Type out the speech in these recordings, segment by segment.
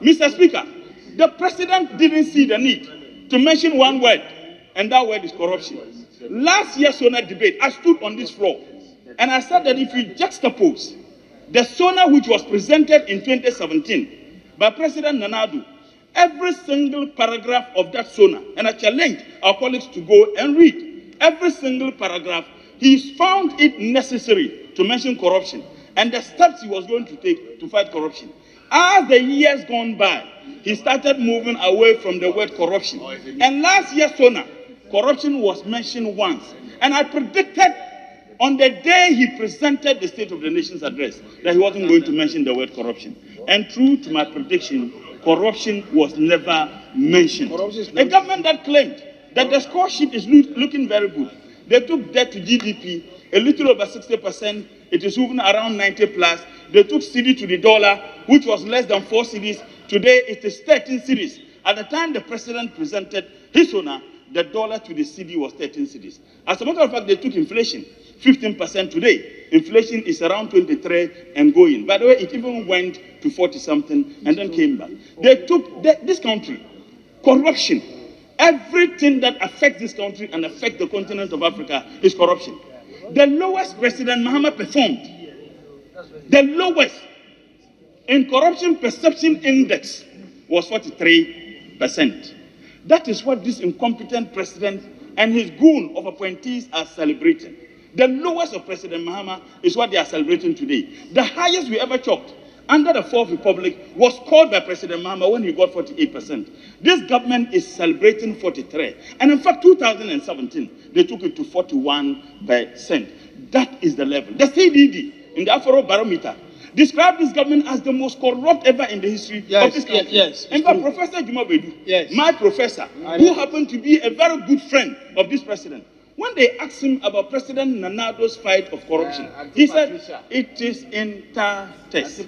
Mr. Speaker, the president didn't see the need to mention one word, and that word is corruption. Last year's SONA debate, I stood on this floor, and I said that if you juxtapose the SONA which was presented in 2017 by President Nana Addo, every single paragraph of that SONA, and I challenge our colleagues to go and read every single paragraph, he found it necessary to mention corruption and the steps he was going to take to fight corruption. As the years gone by, he started moving away from the word corruption. And last year's SONA, corruption was mentioned once. And I predicted on the day he presented the State of the Nation's address that he wasn't going to mention the word corruption. And true to my prediction, corruption was never mentioned. A government that claimed that the score sheet is looking very good. They took debt to GDP, a little over 60%. It is moving around 90 plus. They took cedi to the dollar, which was less than 4 cedis. Today it is 13 cedis. At the time the president presented his SONA, the dollar to the cedi was 13 cedis. As a matter of fact, they took inflation 15% today. Inflation is around 23 and going. By the way, it even went to 40-something and then came back. They took this country, corruption. Everything that affects this country and affects the continent of Africa is corruption. The lowest President Mohammed performed, the lowest in corruption perception index was 43%. That is what this incompetent president and his goon of appointees are celebrating. The lowest of President Mahama is what they are celebrating today. The highest we ever chalked under the Fourth Republic was called by President Mahama when he got 48%. This government is celebrating 43%. And in fact, 2017, they took it to 41%. That is the level. The CDD in the Afro Barometer described this government as the most corrupt ever in the history of this country. Yes, in fact, Professor Jumabedu, my professor, who happened to be a very good friend of this president, when they asked him about President Nana Addo's fight of corruption, he said, it is inter-test.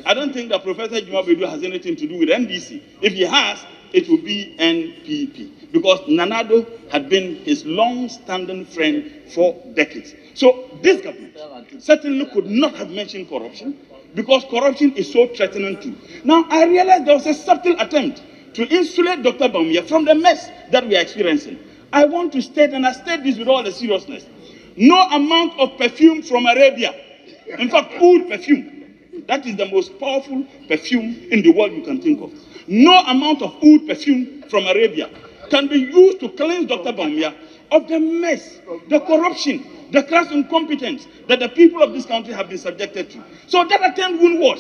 I don't think that Professor Jumabedu has anything to do with NDC. If he has, it will be NPP. Because Nana Addo had been his long-standing friend for decades. So this government certainly could not have mentioned corruption because corruption is so threatening too. Now, I realized there was a subtle attempt to insulate Dr. Bawumia from the mess that we are experiencing. I want to state, and I state this with all the seriousness, no amount of perfume from Arabia, in fact, oud perfume, that is the most powerful perfume in the world you can think of. No amount of oud perfume from Arabia can be used to cleanse Dr. Bawumia of the mess, the corruption, the crass incompetence that the people of this country have been subjected to. So that attempt won't work.